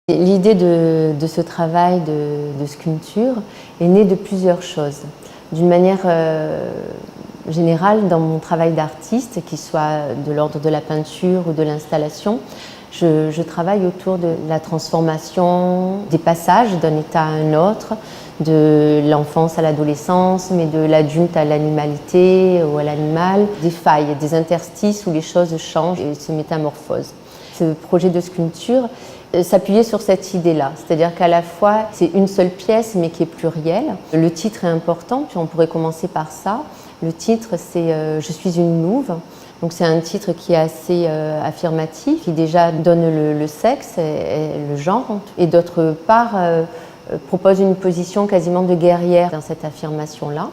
L'idée de ce travail de sculpture est née de plusieurs choses. D'une manière générale, dans mon travail d'artiste, qu'il soit de l'ordre de la peinture ou de l'installation, je travaille autour de la transformation des passages d'un état à un autre, de l'enfance à l'adolescence, mais de l'adulte à l'animalité ou à l'animal, des failles, des interstices où les choses changent et se métamorphosent. Ce projet de sculpture s'appuyait sur cette idée-là, c'est-à-dire qu'à la fois c'est une seule pièce mais qui est plurielle. Le titre est important, puis on pourrait commencer par ça. Le titre c'est « Je suis une louve ». Donc c'est un titre qui est assez affirmatif, qui déjà donne le sexe et le genre, et d'autre part propose une position quasiment de guerrière dans cette affirmation-là.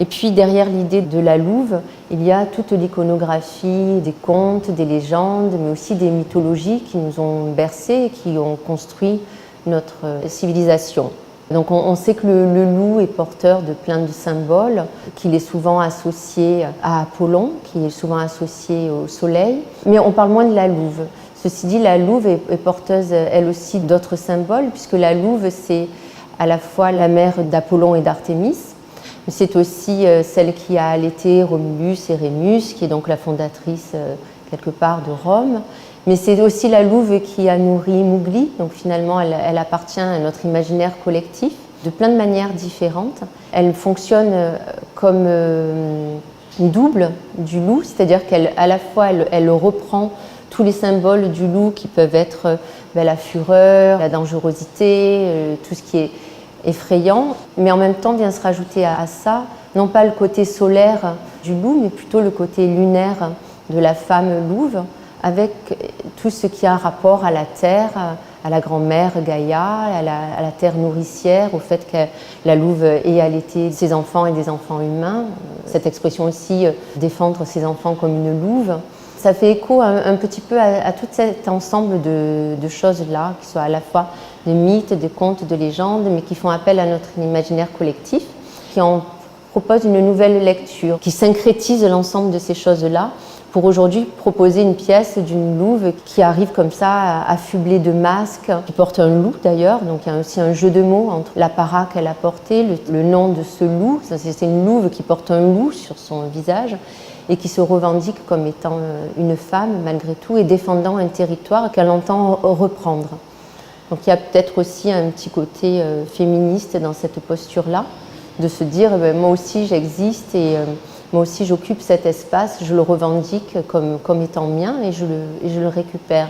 Et puis derrière l'idée de la louve, il y a toute l'iconographie des contes, des légendes, mais aussi des mythologies qui nous ont bercés et qui ont construit notre civilisation. Donc on sait que le loup est porteur de plein de symboles, qu'il est souvent associé à Apollon, qui est souvent associé au soleil, mais on parle moins de la louve. Ceci dit, la louve est porteuse elle aussi d'autres symboles, puisque la louve c'est à la fois la mère d'Apollon et d'Artémis, mais c'est aussi celle qui a allaité Romulus et Rémus, qui est donc la fondatrice quelque part de Rome. Mais c'est aussi la louve qui a nourri Mowgli, donc finalement elle appartient à notre imaginaire collectif de plein de manières différentes. Elle fonctionne comme une double du loup, c'est-à-dire qu'à la fois elle reprend tous les symboles du loup qui peuvent être la fureur, la dangerosité, tout ce qui est effrayant, mais en même temps vient se rajouter à ça, non pas le côté solaire du loup, mais plutôt le côté lunaire de la femme louve, avec tout ce qui a un rapport à la terre, à la grand-mère Gaïa, à la terre nourricière, au fait que la louve ait allaité ses enfants et des enfants humains. Cette expression aussi, défendre ses enfants comme une louve, ça fait écho un petit peu à tout cet ensemble de choses-là, qui soient à la fois de mythes, de contes, de légendes, mais qui font appel à notre imaginaire collectif, qui en propose une nouvelle lecture, qui syncrétise l'ensemble de ces choses-là, pour aujourd'hui proposer une pièce d'une louve qui arrive comme ça, affublée de masques, qui porte un loup d'ailleurs, donc il y a aussi un jeu de mots entre l'apparat qu'elle a porté, le nom de ce loup, c'est une louve qui porte un loup sur son visage, et qui se revendique comme étant une femme malgré tout et défendant un territoire qu'elle entend reprendre. Donc il y a peut-être aussi un petit côté féministe dans cette posture-là, de se dire moi aussi j'existe et moi aussi j'occupe cet espace, je le revendique comme étant mien et je le récupère.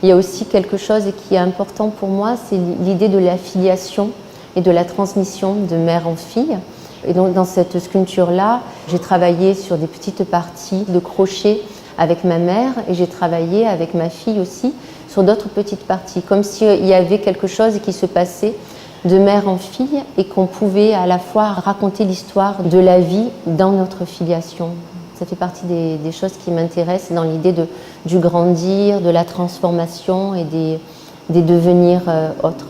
Il y a aussi quelque chose qui est important pour moi, c'est l'idée de l'affiliation et de la transmission de mère en fille. Et donc dans cette sculpture-là, j'ai travaillé sur des petites parties de crochet avec ma mère et j'ai travaillé avec ma fille aussi sur d'autres petites parties, comme s'il y avait quelque chose qui se passait de mère en fille et qu'on pouvait à la fois raconter l'histoire de la vie dans notre filiation. Ça fait partie des choses qui m'intéressent dans l'idée du grandir, de la transformation et des devenirs autres.